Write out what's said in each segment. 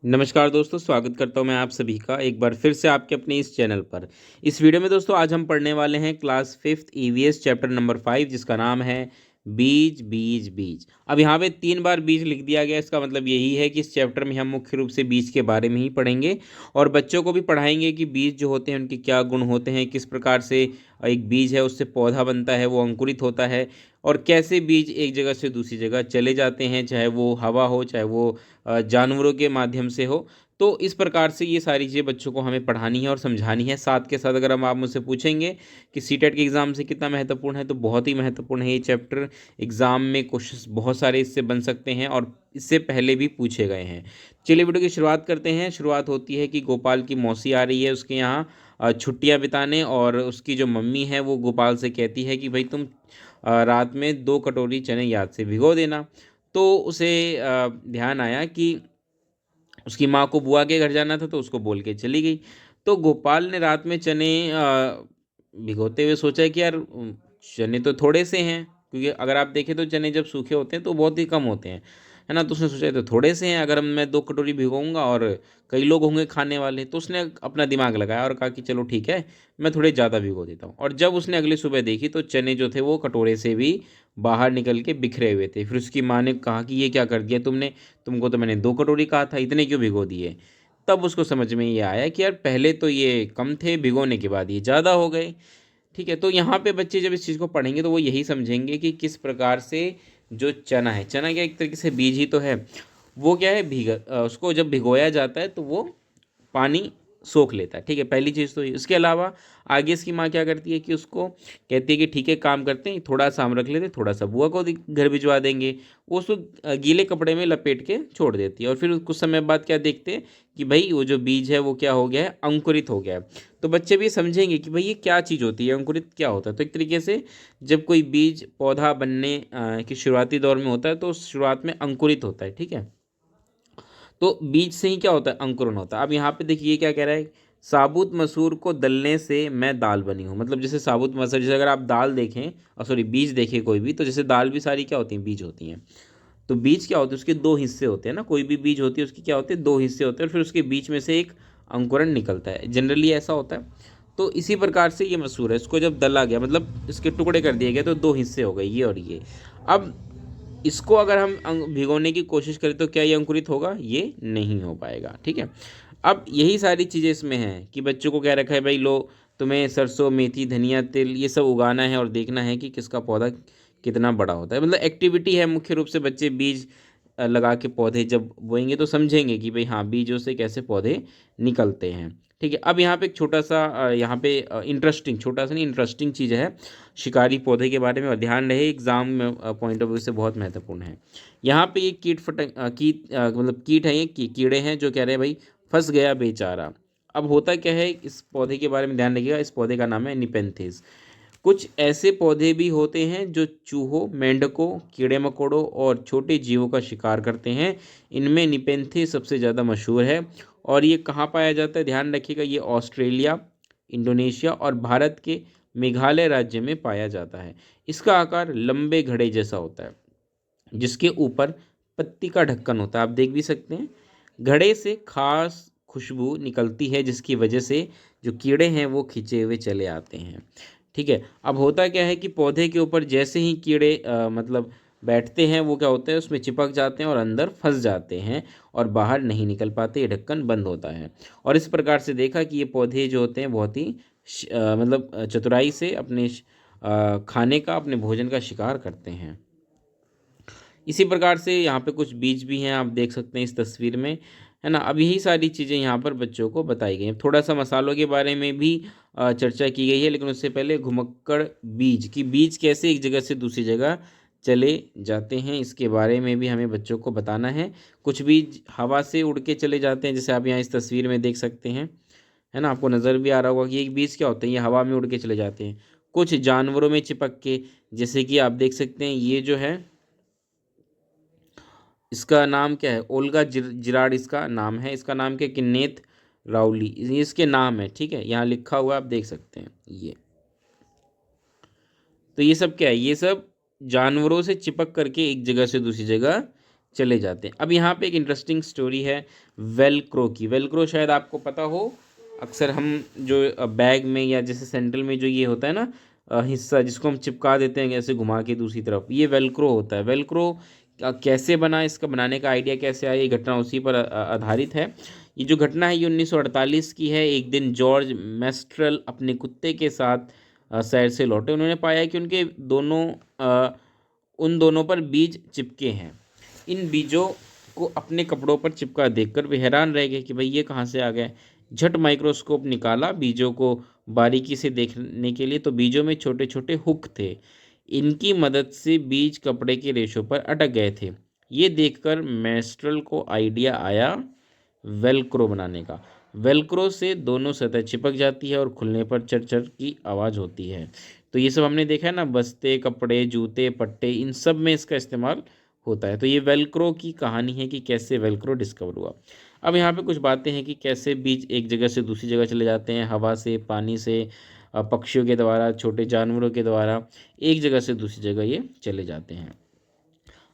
नमस्कार दोस्तों, स्वागत करता हूँ मैं आप सभी का एक बार फिर से आपके अपने इस चैनल पर। इस वीडियो में दोस्तों आज हम पढ़ने वाले हैं class 5th EVS chapter number 5 जिसका नाम है बीज बीज बीज। अब यहाँ पे 3 बार बीज लिख दिया गया, इसका मतलब यही है कि इस चैप्टर में हम मुख्य रूप से बीज के बारे में ही पढ़ेंगे और बच्चों को भी पढ़ाएंगे कि बीज जो होते हैं उनके क्या गुण होते हैं, किस प्रकार से एक बीज है उससे पौधा बनता है, वो अंकुरित होता है और कैसे बीज एक जगह से दूसरी जगह चले जाते हैं, चाहे वो हवा हो चाहे वो जानवरों के माध्यम से हो। तो इस प्रकार से ये सारी चीज़ें बच्चों को हमें पढ़ानी है और समझानी है। साथ के साथ अगर हम आप मुझसे पूछेंगे कि सीटेट के एग्ज़ाम से कितना महत्वपूर्ण है, तो बहुत ही महत्वपूर्ण है ये चैप्टर। एग्ज़ाम में क्वेश्चंस बहुत सारे इससे बन सकते हैं और इससे पहले भी पूछे गए हैं। चलिए वीडियो की शुरुआत करते हैं। शुरुआत होती है कि गोपाल की मौसी आ रही है उसके यहाँ छुट्टियाँ बिताने, और उसकी जो मम्मी है वो गोपाल से कहती है कि भाई तुम रात में 2 कटोरी चने याद से भिगो देना। तो उसे ध्यान आया कि उसकी माँ को बुआ के घर जाना था, तो उसको बोल के चली गई। तो गोपाल ने रात में चने भिगोते हुए सोचा कि यार चने तो थोड़े से हैं, क्योंकि अगर आप देखें तो चने जब सूखे होते हैं तो बहुत ही कम होते हैं, है ना। तो उसने सोचा तो थोड़े से हैं, अगर मैं 2 कटोरी भिगोऊंगा और कई लोग होंगे खाने वाले, तो उसने अपना दिमाग लगाया और कहा कि चलो ठीक है, मैं थोड़े ज़्यादा भिगो देता हूँ। और जब उसने अगली सुबह देखी तो चने जो थे वो कटोरे से भी बाहर निकल के बिखरे हुए थे। फिर उसकी माँ ने कहा कि ये क्या कर दिया तुमने, तुमको तो मैंने 2 कटोरी कहा था, इतने क्यों भिगो दिए। तब उसको समझ में ये आया कि यार पहले तो ये कम थे, भिगोने के बाद ये ज़्यादा हो गए। ठीक है, तो यहाँ पे बच्चे जब इस चीज़ को पढ़ेंगे तो वो यही समझेंगे कि किस प्रकार से जो चना है, चना क्या एक तरीके से बीज ही तो है, वो क्या है उसको जब भिगोया जाता है तो वो पानी सोख लेता है। ठीक है, पहली चीज़ तो ये। इसके अलावा आगे इसकी माँ क्या करती है कि उसको कहती है कि ठीक है काम करते हैं, थोड़ा सा हम रख लेते हैं, थोड़ा सा बुआ को घर भिजवा देंगे। वो उसको गीले कपड़े में लपेट के छोड़ देती है और फिर कुछ समय बाद क्या देखते हैं कि भाई वो जो बीज है वो क्या हो गया है, अंकुरित हो गया है। तो बच्चे भी समझेंगे कि भाई ये क्या चीज़ होती है, अंकुरित क्या होता है। तो एक तरीके से जब कोई बीज पौधा बनने की शुरुआती दौर में होता है तो शुरुआत में अंकुरित होता है। ठीक है, तो बीज से ही क्या होता है, अंकुरण होता है। अब यहाँ पे देखिए क्या कह रहा है, साबुत मसूर को दलने से मैं दाल बनी हूँ। मतलब जैसे साबुत मसूर, जैसे अगर आप दाल देखें और सॉरी बीज देखें कोई भी, तो जैसे दाल भी सारी क्या होती हैं, बीज होती हैं। तो बीज क्या होते हैं, उसके 2 हिस्से होते हैं ना, कोई भी बीज होती है उसकी क्या होते हैं, 2 हिस्से होते हैं और फिर उसके बीच में से एक अंकुरण निकलता है, जनरली ऐसा होता है। तो इसी प्रकार से ये मसूर है, इसको जब दला गया मतलब इसके टुकड़े कर दिए गए तो 2 हिस्से हो गए, ये और ये। अब इसको अगर हम भिगोने की कोशिश करें तो क्या ये अंकुरित होगा, ये नहीं हो पाएगा। ठीक है, अब यही सारी चीज़ें इसमें हैं कि बच्चों को क्या रखा है, भाई लो तुम्हें सरसों मेथी धनिया तिल ये सब उगाना है और देखना है कि किसका पौधा कितना बड़ा होता है। मतलब एक्टिविटी है, मुख्य रूप से बच्चे बीज लगा के पौधे जब बोएंगे तो समझेंगे कि भाई हाँ बीजों से कैसे पौधे निकलते हैं। ठीक है, अब यहाँ पे एक छोटा सा यहाँ पे इंटरेस्टिंग, छोटा सा नहीं इंटरेस्टिंग चीज़ है शिकारी पौधे के बारे में, और ध्यान रहे एग्जाम में पॉइंट ऑफ व्यू से बहुत महत्वपूर्ण है। यहाँ पे ये मतलब कीट है, ये कीड़े हैं जो कह रहे हैं भाई फंस गया बेचारा। अब होता क्या है, इस पौधे के बारे में ध्यान रखिएगा, इस पौधे का नाम है निपेंथिस। कुछ ऐसे पौधे भी होते हैं जो चूहों, मेंढकों, कीड़े मकोड़ों और छोटे जीवों का शिकार करते हैं। इनमें निपेंथिस सबसे ज़्यादा मशहूर है। और ये कहाँ पाया जाता है, ध्यान रखिएगा, ये ऑस्ट्रेलिया, इंडोनेशिया और भारत के मेघालय राज्य में पाया जाता है। इसका आकार लंबे घड़े जैसा होता है जिसके ऊपर पत्ती का ढक्कन होता है, आप देख भी सकते हैं। घड़े से खास खुशबू निकलती है जिसकी वजह से जो कीड़े हैं वो खिंचे हुए चले आते हैं। ठीक है, अब होता क्या है कि पौधे के ऊपर जैसे ही कीड़े मतलब बैठते हैं वो क्या होते हैं, उसमें चिपक जाते हैं और अंदर फंस जाते हैं और बाहर नहीं निकल पाते, ये ढक्कन बंद होता है। और इस प्रकार से देखा कि ये पौधे जो होते हैं बहुत ही मतलब चतुराई से अपने खाने का, अपने भोजन का शिकार करते हैं। इसी प्रकार से यहाँ पे कुछ बीज भी हैं, आप देख सकते हैं इस तस्वीर में, है ना। अब यही सारी चीज़ें यहाँ पर बच्चों को बताई गई हैं। थोड़ा सा मसालों के बारे में भी चर्चा की गई है, लेकिन उससे पहले घुमक्कड़ बीज की बीज कैसे एक जगह से दूसरी जगह चले जाते हैं, इसके बारे में भी हमें बच्चों को बताना है। कुछ बीज हवा से उड़ के चले जाते हैं, जैसे आप यहाँ इस तस्वीर में देख सकते हैं, है ना। आपको नज़र भी आ रहा होगा कि एक बीज क्या होते हैं, ये हवा में उड़ के चले जाते हैं। कुछ जानवरों में चिपक के, जैसे कि आप देख सकते हैं ये जो है, इसका नाम क्या है, ओल्गा जिराड इसका नाम है। इसका नाम क्या है, किन्नेत राउली, ये इसके नाम है। ठीक है, यहाँ लिखा हुआ आप देख सकते हैं ये। तो ये सब क्या है, ये सब जानवरों से चिपक करके एक जगह से दूसरी जगह चले जाते हैं। अब यहाँ पे एक इंटरेस्टिंग स्टोरी है वेलक्रो की। वेलक्रो शायद आपको पता हो, अक्सर हम जो बैग में या जैसे सैंडल में जो ये होता है ना हिस्सा जिसको हम चिपका देते हैं ऐसे घुमा के दूसरी तरफ, ये वेलक्रो होता है। वेलक्रो कैसे बना, इसका बनाने का आइडिया कैसे आया, ये घटना उसी पर आधारित है। ये जो घटना है ये 1948 की है। एक दिन जॉर्ज मेस्ट्रल अपने कुत्ते के साथ शहर से लौटे। उन्होंने पाया कि उनके उन दोनों पर बीज चिपके हैं। इन बीजों को अपने कपड़ों पर चिपका देखकर वे हैरान रह गए कि भाई ये कहाँ से आ गए। झट माइक्रोस्कोप निकाला बीजों को बारीकी से देखने के लिए, तो बीजों में छोटे छोटे हुक थे। इनकी मदद से बीज कपड़े के रेशों पर अटक गए थे। ये देखकर मेस्ट्रल को आइडिया आया वेलक्रो बनाने का। वेलक्रो से दोनों सतह चिपक जाती है और खुलने पर चर चर की आवाज़ होती है। तो ये सब हमने देखा है ना, बस्ते, कपड़े, जूते, पट्टे, इन सब में इसका इस्तेमाल होता है। तो ये वेलक्रो की कहानी है कि कैसे वेलक्रो डिस्कवर हुआ। अब यहाँ पे कुछ बातें हैं कि कैसे बीज एक जगह से दूसरी जगह चले जाते हैं, हवा से, पानी से, पक्षियों के द्वारा, छोटे जानवरों के द्वारा एक जगह से दूसरी जगह ये चले जाते हैं।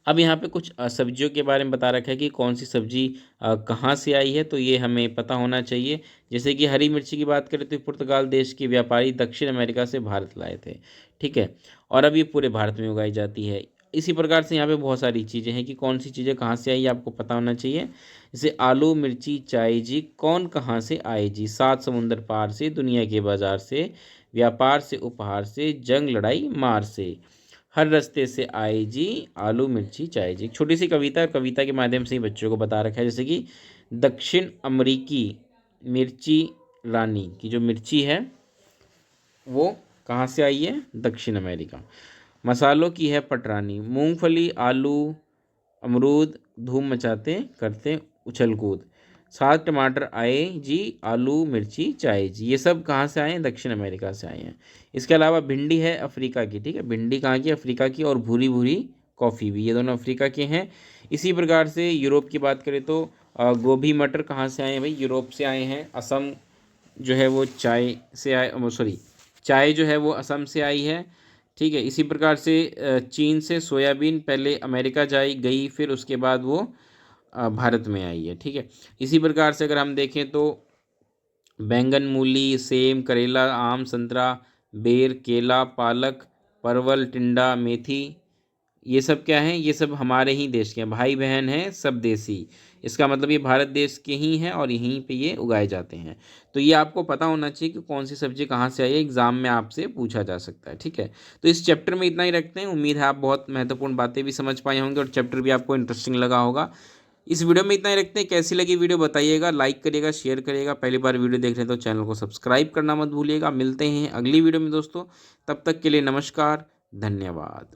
अब यहाँ पे कुछ सब्जियों के बारे में बता रखा है कि कौन सी सब्जी कहाँ से आई है, तो ये हमें पता होना चाहिए। जैसे कि हरी मिर्ची की बात करें तो पुर्तगाल देश के व्यापारी दक्षिण अमेरिका से भारत लाए थे, ठीक है, और अब ये पूरे भारत में उगाई जाती है। इसी प्रकार से यहाँ पे बहुत सारी चीज़ें हैं कि कौन सी चीज़ें कहाँ से आई आपको पता होना चाहिए। जैसे आलू, मिर्ची, चाय जी, कौन कहाँ से आए जी, 7 समुंदर पार से, दुनिया के बाजार से, व्यापार से, उपहार से, जंग लड़ाई मार से, हर रास्ते से आए जी, आलू, मिर्ची, चाय जी। छोटी सी कविता, कविता के माध्यम से ही बच्चों को बता रखा है। जैसे कि दक्षिण अमेरिकी मिर्ची रानी की जो मिर्ची है वो कहाँ से आई है, दक्षिण अमेरिका। मसालों की है पटरानी, मूंगफली, आलू, अमरूद धूम मचाते करते उछल कूद। 7 टमाटर आए जी, आलू, मिर्ची, चाय जी। ये सब कहाँ से आए हैं, दक्षिण अमेरिका से आए हैं। इसके अलावा भिंडी है अफ्रीका की, ठीक है, भिंडी कहाँ की, अफ्रीका की, और भूरी भूरी कॉफ़ी भी, ये दोनों अफ्रीका के हैं। इसी प्रकार से यूरोप की बात करें तो गोभी, मटर कहाँ से आए हैं भाई, यूरोप से आए हैं। असम जो है वो चाय से आए, सॉरी, चाय जो है वो असम से आई है, ठीक है। इसी प्रकार से चीन से सोयाबीन पहले अमेरिका जाई गई, फिर उसके बाद वो भारत में आई है, ठीक है। इसी प्रकार से अगर हम देखें तो बैंगन, मूली, सेम, करेला, आम, संतरा, बेर, केला, पालक, परवल, टिंडा, मेथी, ये सब क्या हैं, ये सब हमारे ही देश के हैं, भाई बहन हैं सब देसी। इसका मतलब ये भारत देश के ही हैं और यहीं पे ये उगाए जाते हैं। तो ये आपको पता होना चाहिए कि कौन सी सब्जी कहाँ से आई है, एग्जाम में आपसे पूछा जा सकता है, ठीक है। तो इस चैप्टर में इतना ही रखते हैं। उम्मीद है आप बहुत महत्वपूर्ण बातें भी समझ पाए होंगे और चैप्टर भी आपको इंटरेस्टिंग लगा होगा। इस वीडियो में इतना ही रखते हैं। कैसी लगी वीडियो बताइएगा, लाइक करिएगा, शेयर करिएगा। पहली बार वीडियो देख रहे हैं तो चैनल को सब्सक्राइब करना मत भूलिएगा। मिलते हैं अगली वीडियो में दोस्तों, तब तक के लिए नमस्कार, धन्यवाद।